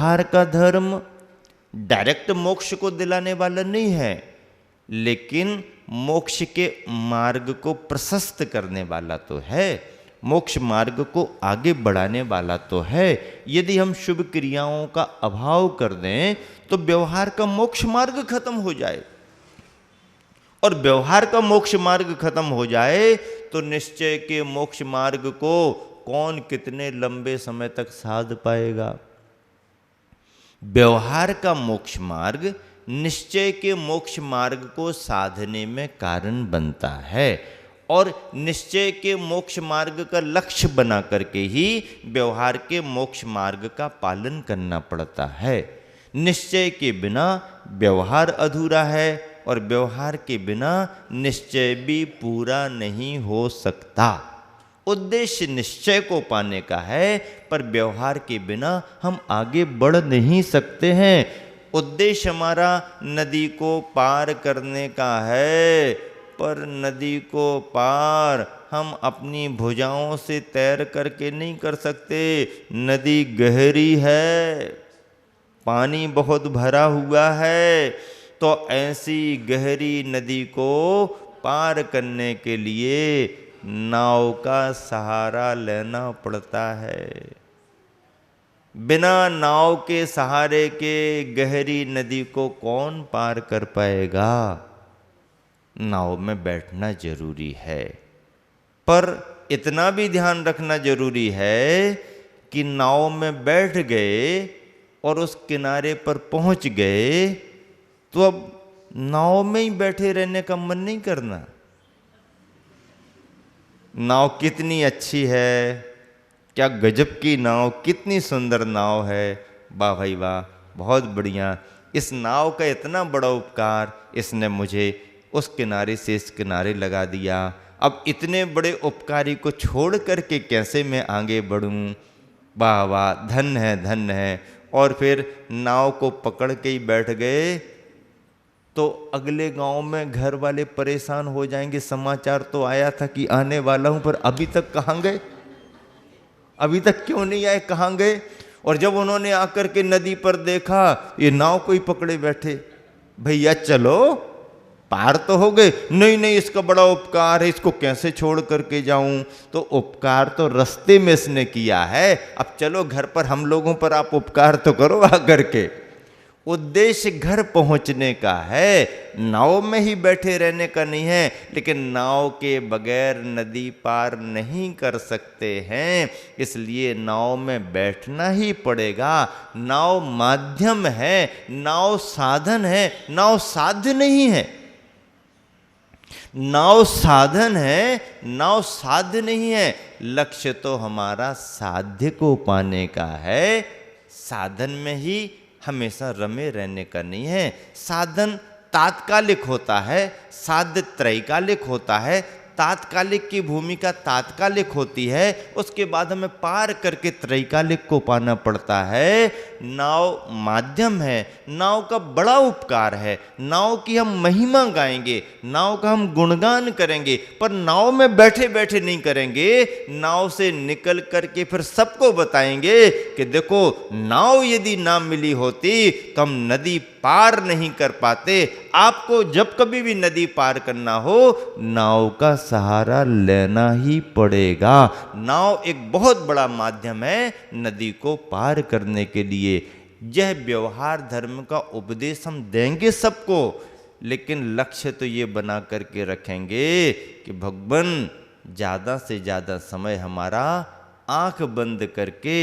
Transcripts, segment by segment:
व्यवहार का धर्म डायरेक्ट मोक्ष को दिलाने वाला नहीं है, लेकिन मोक्ष के मार्ग को प्रशस्त करने वाला तो है, मोक्ष मार्ग को आगे बढ़ाने वाला तो है। यदि हम शुभ क्रियाओं का अभाव कर दें तो व्यवहार का मोक्ष मार्ग खत्म हो जाए, और व्यवहार का मोक्ष मार्ग खत्म हो जाए तो निश्चय के मोक्ष मार्ग को कौन कितने लंबे समय तक साध पाएगा। व्यवहार का मोक्ष मार्ग निश्चय के मोक्ष मार्ग को साधने में कारण बनता है, और निश्चय के मोक्ष मार्ग का लक्ष्य बना करके ही व्यवहार के मोक्ष मार्ग का पालन करना पड़ता है। निश्चय के बिना व्यवहार अधूरा है, और व्यवहार के बिना निश्चय भी पूरा नहीं हो सकता। उद्देश्य निश्चय को पाने का है, पर व्यवहार के बिना हम आगे बढ़ नहीं सकते हैं। उद्देश्य हमारा नदी को पार करने का है, पर नदी को पार हम अपनी भुजाओं से तैर करके नहीं कर सकते। नदी गहरी है, पानी बहुत भरा हुआ है, तो ऐसी गहरी नदी को पार करने के लिए नाव का सहारा लेना पड़ता है। बिना नाव के सहारे के गहरी नदी को कौन पार कर पाएगा। नाव में बैठना जरूरी है, पर इतना भी ध्यान रखना जरूरी है कि नाव में बैठ गए और उस किनारे पर पहुंच गए तो अब नाव में ही बैठे रहने का मन नहीं करना। नाव कितनी अच्छी है, क्या गजब की नाव, कितनी सुंदर नाव है, वाह भाई वाह, बहुत बढ़िया। इस नाव का इतना बड़ा उपकार, इसने मुझे उस किनारे से इस किनारे लगा दिया। अब इतने बड़े उपकारी को छोड़ करके कैसे मैं आगे बढ़ूं। वाह वाह, धन्य है, धन्य है। और फिर नाव को पकड़ के ही बैठ गए तो अगले गांव में घर वाले परेशान हो जाएंगे। समाचार तो आया था कि आने वाला हूं, पर अभी तक कहाँ गए, अभी तक क्यों नहीं आए, कहाँ गए। और जब उन्होंने आकर के नदी पर देखा, ये नाव को ही पकड़े बैठे, भैया चलो पार तो हो गए। नहीं नहीं, इसका बड़ा उपकार है, इसको कैसे छोड़ करके जाऊं। तो उपकार तो रास्ते में इसने किया है, अब चलो घर पर हम लोगों पर आप उपकार तो करो आकर के। उद्देश्य घर पहुंचने का है, नाव में ही बैठे रहने का नहीं है। लेकिन नाव के बगैर नदी पार नहीं कर सकते हैं, इसलिए नाव में बैठना ही पड़ेगा। नाव माध्यम है, नाव साधन है, नाव साध्य नहीं है। नाव साधन है, नाव साध्य नहीं है। लक्ष्य तो हमारा साध्य को पाने का है, साधन में ही हमेशा रमे रहने का नहीं है। साधन तात्कालिक होता है, साध्य त्रैकालिक होता है। तात्कालिक की भूमिका तात्कालिक होती है, उसके बाद हमें पार करके त्रैकालिक को पाना पड़ता है। नाव माध्यम है, नाव का बड़ा उपकार है, नाव की हम महिमा गाएंगे, नाव का हम गुणगान करेंगे, पर नाव में बैठे बैठे नहीं करेंगे। नाव से निकल करके फिर सबको बताएंगे कि देखो, नाव यदि ना मिली होती तो हम नदी पार नहीं कर पाते। आपको जब कभी भी नदी पार करना हो, नाव का सहारा लेना ही पड़ेगा। नाव एक बहुत बड़ा माध्यम है नदी को पार करने के लिए। यह व्यवहार धर्म का उपदेश हम देंगे सबको, लेकिन लक्ष्य तो ये बना करके रखेंगे कि भगवान ज़्यादा से ज़्यादा समय हमारा आंख बंद करके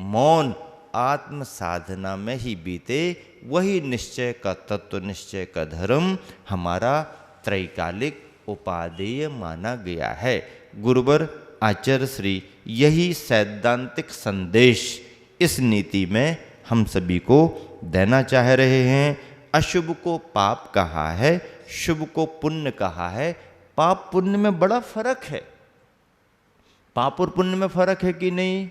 मौन आत्म साधना में ही बीते। वही निश्चय का तत्व, निश्चय का धर्म हमारा त्रैकालिक उपादेय माना गया है। गुरुवर आचार्य श्री यही सैद्धांतिक संदेश इस नीति में हम सभी को देना चाह रहे हैं। अशुभ को पाप कहा है, शुभ को पुण्य कहा है। पाप पुण्य में बड़ा फर्क है। पाप और पुण्य में फर्क है कि नहीं?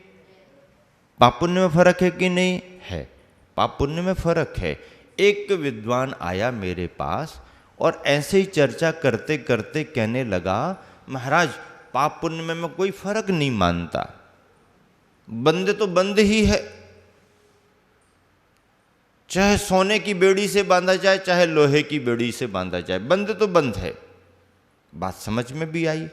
पाप पुण्य में फर्क है कि नहीं? है, पाप पुण्य में फर्क है। एक विद्वान आया मेरे पास और ऐसे ही चर्चा करते करते कहने लगा, महाराज पाप पुण्य में मैं कोई फर्क नहीं मानता, बंद तो बंद ही है। चाहे सोने की बेड़ी से बांधा जाए, चाहे लोहे की बेड़ी से बांधा जाए, बंध तो बंध है। बात समझ में भी आई?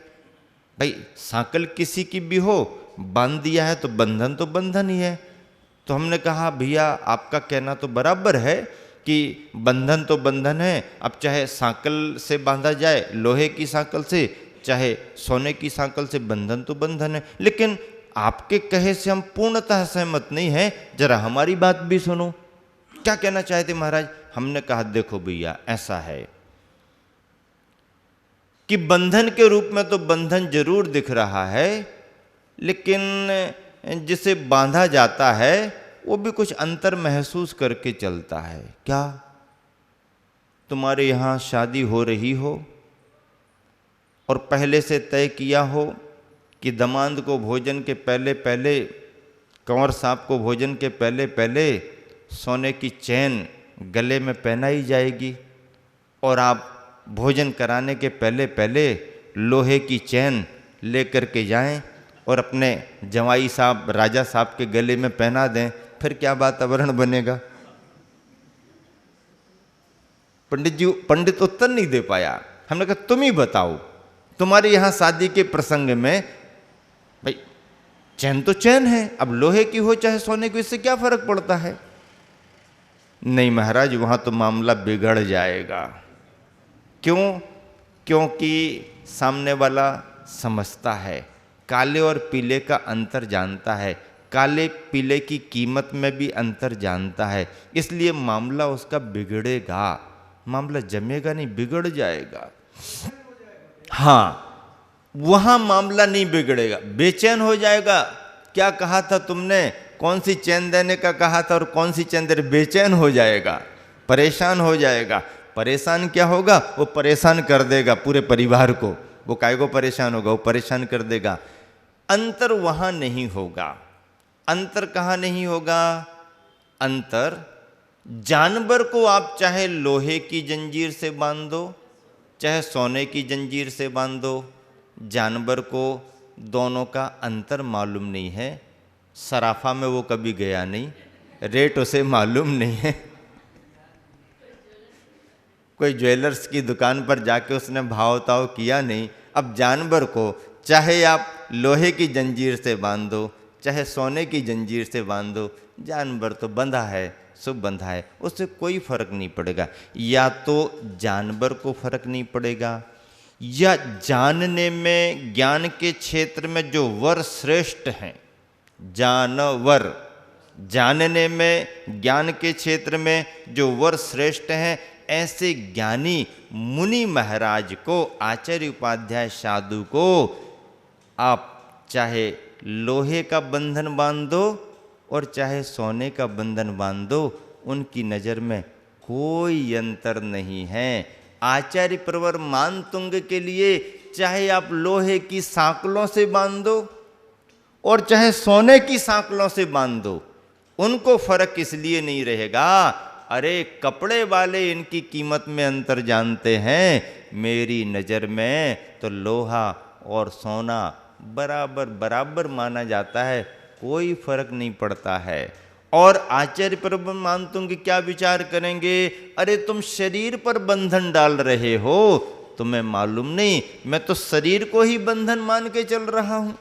भाई सांकल किसी की भी हो, बांध दिया है तो बंधन ही है। तो हमने कहा भैया आपका कहना तो बराबर है कि बंधन तो बंधन है। अब चाहे सांकल से बांधा जाए, लोहे की सांकल से, चाहे सोने की सांकल से, बंधन तो बंधन है। लेकिन आपके कहे से हम पूर्णतः सहमत नहीं हैं, जरा हमारी बात भी सुनो। क्या कहना चाहते महाराज? हमने कहा देखो भैया ऐसा है कि बंधन के रूप में तो बंधन जरूर दिख रहा है, लेकिन जिसे बांधा जाता है वो भी कुछ अंतर महसूस करके चलता है। क्या तुम्हारे यहाँ शादी हो रही हो और पहले से तय किया हो कि दामाद को भोजन के पहले पहले, कंवर साहब को भोजन के पहले पहले सोने की चैन गले में पहनाई जाएगी, और आप भोजन कराने के पहले पहले लोहे की चैन लेकर के जाएं और अपने जवाई साहब, राजा साहब के गले में पहना दें, फिर क्या वातावरण बनेगा? पंडित उत्तर नहीं दे पाया। हमने कहा तुम ही बताओ, तुम्हारे यहाँ शादी के प्रसंग में भाई चैन तो चैन है, अब लोहे की हो चाहे सोने की, इससे क्या फर्क पड़ता है? नहीं महाराज, वहां तो मामला बिगड़ जाएगा। क्यों? क्योंकि सामने वाला समझता है, काले और पीले का अंतर जानता है, काले पीले की कीमत में भी अंतर जानता है, इसलिए मामला उसका बिगड़ेगा। मामला जमेगा नहीं, बिगड़ जाएगा। हाँ, वहां मामला नहीं बिगड़ेगा, बेचैन हो जाएगा। क्या कहा था तुमने? कौन सी चैन देने का कहा था और कौन सी चैन दे? बेचैन हो जाएगा, परेशान हो जाएगा। परेशान क्या होगा? वो परेशान कर देगा पूरे परिवार को। वो काय को परेशान होगा? वो परेशान कर देगा। अंतर वहां नहीं होगा। अंतर कहाँ नहीं होगा? अंतर, जानवर को आप चाहे लोहे की जंजीर से बांध दो, चाहे सोने की जंजीर से बांध दो, जानवर को दोनों का अंतर मालूम नहीं है। सराफा में वो कभी गया नहीं, रेट उसे मालूम नहीं है। कोई ज्वेलर्स की दुकान पर जाके उसने भाव ताव किया नहीं। अब जानवर को चाहे आप लोहे की जंजीर से बांध दो, चाहे सोने की जंजीर से बांध दो, जानवर तो बंधा है, सो बंधा है, उससे कोई फर्क नहीं पड़ेगा। या तो जानवर को फर्क नहीं पड़ेगा, या जानने में, ज्ञान के क्षेत्र में जो वर श्रेष्ठ हैं, जानवर जानने में, ज्ञान के क्षेत्र में जो वर श्रेष्ठ हैं, ऐसे ज्ञानी मुनि महाराज को, आचार्य उपाध्याय साधु को आप चाहे लोहे का बंधन बांध दो और चाहे सोने का बंधन बांध दो, उनकी नज़र में कोई अंतर नहीं है। आचार्य प्रवर मानतुंग के लिए चाहे आप लोहे की सांकलों से बांध दो और चाहे सोने की सांकलों से बांध दो, उनको फर्क इसलिए नहीं रहेगा, अरे कपड़े वाले इनकी कीमत में अंतर जानते हैं, मेरी नज़र में तो लोहा और सोना बराबर बराबर माना जाता है, कोई फर्क नहीं पड़ता है। और आचार्य प्रवर मानतुंग क्या विचार करेंगे? अरे तुम शरीर पर बंधन डाल रहे हो, तुम्हें मालूम नहीं, मैं तो शरीर को ही बंधन मान के चल रहा हूं।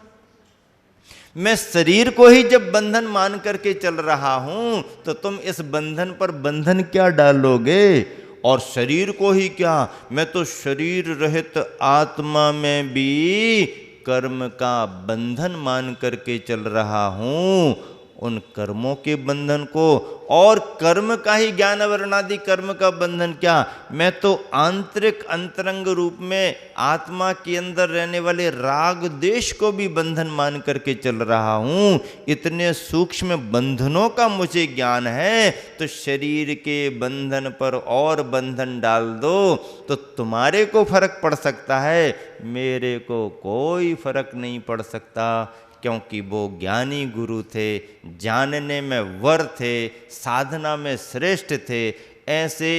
मैं शरीर को ही जब बंधन मान करके चल रहा हूं, तो तुम इस बंधन पर बंधन क्या डालोगे? और शरीर को ही क्या, मैं तो शरीर रहित आत्मा में भी कर्म का बंधन मान करके चल रहा हूं। उन कर्मों के बंधन को, और कर्म का ही ज्ञान वर्णादि कर्म का बंधन क्या, मैं तो आंतरिक अंतरंग रूप में आत्मा के अंदर रहने वाले राग देश को भी बंधन मान करके चल रहा हूं। इतने सूक्ष्म बंधनों का मुझे ज्ञान है, तो शरीर के बंधन पर और बंधन डाल दो तो तुम्हारे को फर्क पड़ सकता है, मेरे को कोई फर्क नहीं पड़ सकता, क्योंकि वो ज्ञानी गुरु थे, जानने में वर थे, साधना में श्रेष्ठ थे। ऐसे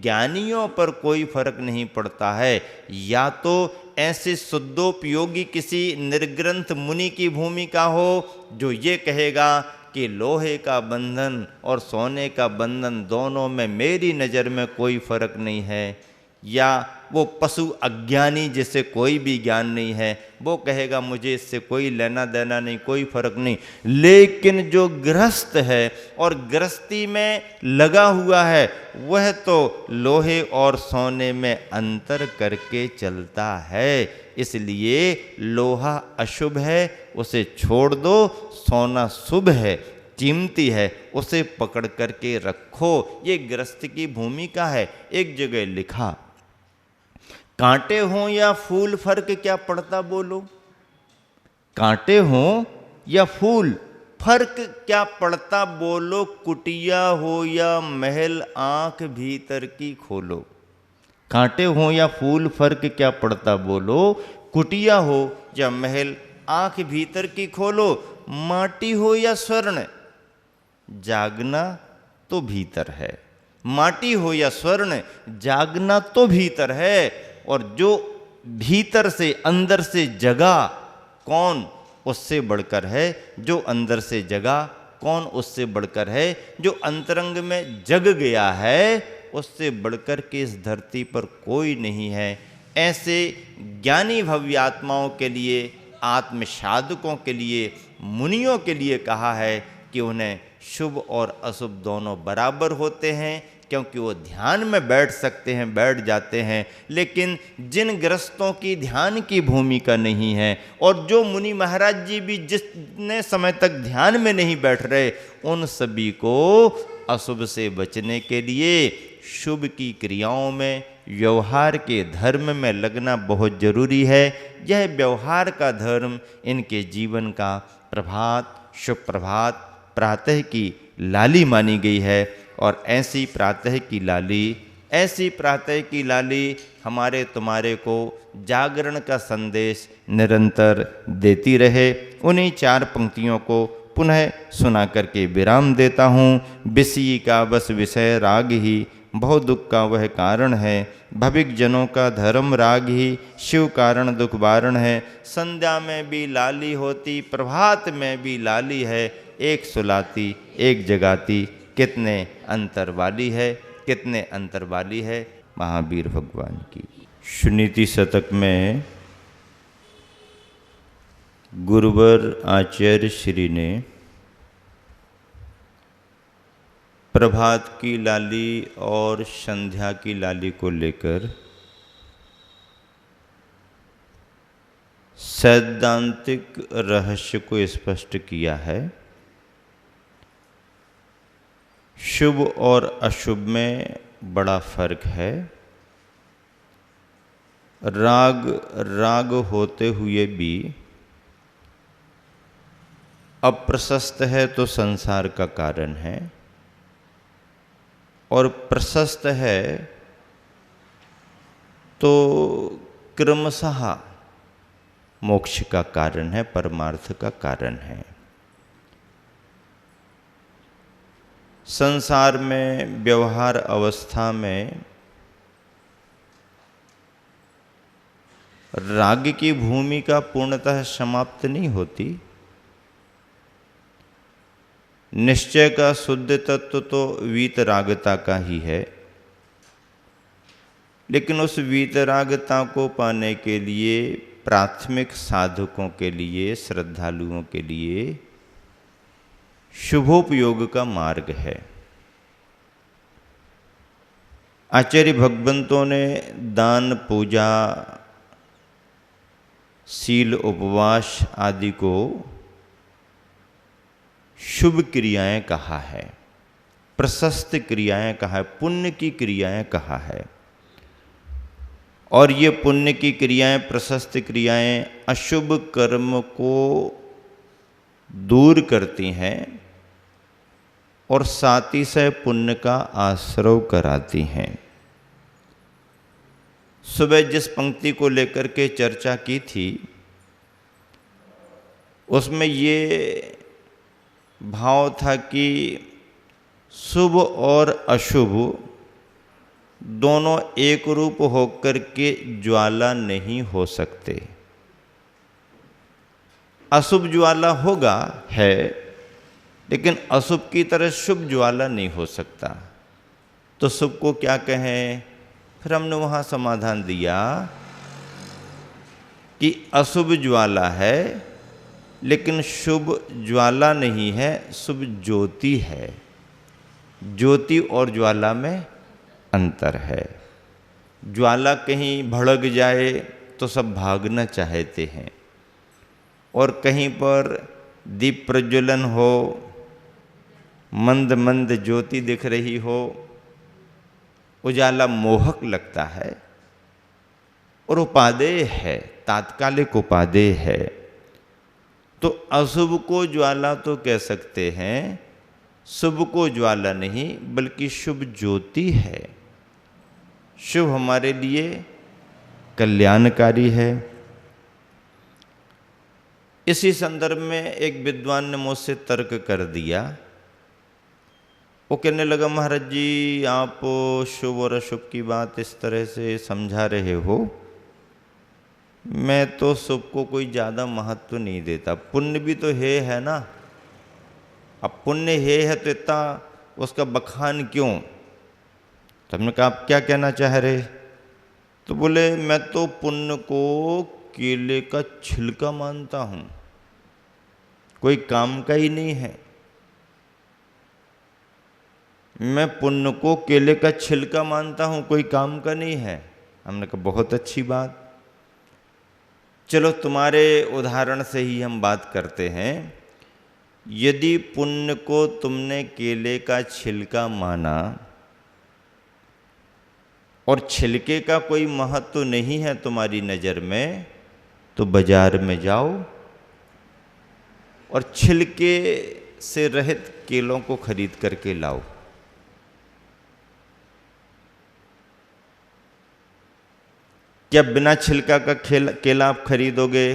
ज्ञानियों पर कोई फर्क नहीं पड़ता है। या तो ऐसे शुद्धोपयोगी किसी निर्ग्रंथ मुनि की भूमिका हो जो ये कहेगा कि लोहे का बंधन और सोने का बंधन दोनों में मेरी नज़र में कोई फर्क नहीं है। या वो पशु अज्ञानी जिसे कोई भी ज्ञान नहीं है, वो कहेगा मुझे इससे कोई लेना देना नहीं, कोई फर्क नहीं। लेकिन जो गृहस्थ है और गृहस्थी में लगा हुआ है, वह तो लोहे और सोने में अंतर करके चलता है। इसलिए लोहा अशुभ है, उसे छोड़ दो। सोना शुभ है, कीमती है, उसे पकड़ करके रखो। ये गृहस्थ की भूमिका है। एक जगह लिखा, कांटे हों या फूल फर्क क्या पड़ता बोलो। कांटे हों या फूल फर्क क्या पड़ता बोलो। कुटिया हो या महल आंख भीतर की खोलो। कांटे हों या फूल फर्क क्या पड़ता बोलो। कुटिया हो या महल आंख भीतर की खोलो। माटी हो या स्वर्ण जागना तो भीतर है। माटी हो या स्वर्ण जागना तो भीतर है। और जो भीतर से अंदर से जगा कौन उससे बढ़कर है। जो अंदर से जगा कौन उससे बढ़कर है। जो अंतरंग में जग गया है उससे बढ़कर के इस धरती पर कोई नहीं है। ऐसे ज्ञानी भव्यात्माओं के लिए, आत्म साधकों के लिए, मुनियों के लिए कहा है कि उन्हें शुभ और अशुभ दोनों बराबर होते हैं, क्योंकि वो ध्यान में बैठ सकते हैं, बैठ जाते हैं। लेकिन जिन गृहस्थों की ध्यान की भूमिका नहीं है, और जो मुनि महाराज जी भी जितने समय तक ध्यान में नहीं बैठ रहे, उन सभी को अशुभ से बचने के लिए शुभ की क्रियाओं में, व्यवहार के धर्म में लगना बहुत जरूरी है। यह व्यवहार का धर्म इनके जीवन का प्रभात, शुभ प्रभात, प्रातः की लाली मानी गई है। और ऐसी प्रातः की लाली हमारे तुम्हारे को जागरण का संदेश निरंतर देती रहे। उन्हीं 4 पंक्तियों को पुनः सुना करके विराम देता हूँ। विषयी का बस विषय राग ही, बहु दुख का वह कारण है। भविक जनों का धर्म राग ही, शिव कारण दुख वारण है। संध्या में भी लाली होती, प्रभात में भी लाली है। एक सुलाती एक जगाती, कितने अंतर वाली है, कितने अंतर वाली है। महावीर भगवान की। सुनीति शतक में गुरुवर आचार्य श्री ने प्रभात की लाली और संध्या की लाली को लेकर सैद्धांतिक रहस्य को स्पष्ट किया है। शुभ और अशुभ में बड़ा फर्क है। राग होते हुए भी अप्रशस्त है तो संसार का कारण है, और प्रशस्त है तो क्रमशः मोक्ष का कारण है, परमार्थ का कारण है। संसार में व्यवहार अवस्था में राग की भूमिका पूर्णतः समाप्त नहीं होती। निश्चय का शुद्ध तत्व तो वीतरागता का ही है, लेकिन उस वीतरागता को पाने के लिए प्राथमिक साधकों के लिए, श्रद्धालुओं के लिए शुभोपयोग का मार्ग है। आचार्य भगवंतों ने दान, पूजा, शील, उपवास आदि को शुभ क्रियाएं कहा है, प्रशस्त क्रियाएं कहा है, पुण्य की क्रियाएं कहा है। और ये पुण्य की क्रियाएं, प्रशस्त क्रियाएं अशुभ कर्म को दूर करती हैं और सातिशय पुण्य का आश्रव कराती हैं। सुबह जिस पंक्ति को लेकर के चर्चा की थी, उसमें ये भाव था कि शुभ और अशुभ दोनों एक रूप होकर के ज्वाला नहीं हो सकते। अशुभ ज्वाला होगा है, लेकिन अशुभ की तरह शुभ ज्वाला नहीं हो सकता। तो शुभ को क्या कहें? फिर हमने वहाँ समाधान दिया कि अशुभ ज्वाला है, लेकिन शुभ ज्वाला नहीं है, शुभ ज्योति है। ज्योति और ज्वाला में अंतर है। ज्वाला कहीं भड़क जाए तो सब भागना चाहते हैं, और कहीं पर दीप प्रज्वलन हो, मंद मंद ज्योति दिख रही हो, उजाला मोहक लगता है और उपादेय है, तात्कालिक उपादेय है। तो अशुभ को ज्वाला तो कह सकते हैं, शुभ को ज्वाला नहीं बल्कि शुभ ज्योति है। शुभ हमारे लिए कल्याणकारी है। इसी संदर्भ में एक विद्वान ने मुझसे तर्क कर दिया। वो कहने लगा, महाराज जी आप शुभ और अशुभ की बात इस तरह से समझा रहे हो, मैं तो शुभ को कोई ज़्यादा महत्व नहीं देता। पुण्य भी तो है ना। अब पुण्य है तो इतना उसका बखान क्यों? तो हमने कहा आप क्या कहना चाह रहे? तो बोले मैं तो पुण्य को केले का छिलका मानता हूँ, कोई काम का ही नहीं है। मैं पुण्य को केले का छिलका मानता हूँ, कोई काम का नहीं है। हमने कहा बहुत अच्छी बात, चलो तुम्हारे उदाहरण से ही हम बात करते हैं। यदि पुण्य को तुमने केले का छिलका माना और छिलके का कोई महत्व नहीं है तुम्हारी नज़र में, तो बाजार में जाओ और छिलके से रहित केलों को खरीद करके लाओ। क्या बिना छिलका का केला आप खरीदोगे?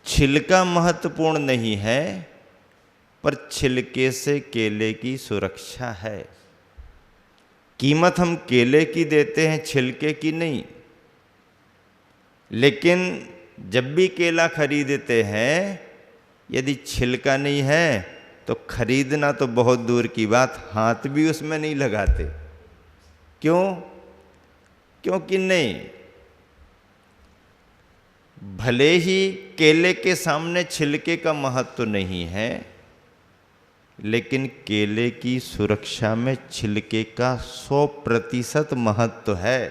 छिलका महत्वपूर्ण नहीं है, पर छिलके से केले की सुरक्षा है। कीमत हम केले की देते हैं, छिलके की नहीं। लेकिन जब भी केला खरीदते हैं, यदि छिलका नहीं है तो खरीदना तो बहुत दूर की बात, हाथ भी उसमें नहीं लगाते। क्यों? क्योंकि नहीं, भले ही केले के सामने छिलके का महत्व नहीं है, लेकिन केले की सुरक्षा में छिलके का 100% महत्व है।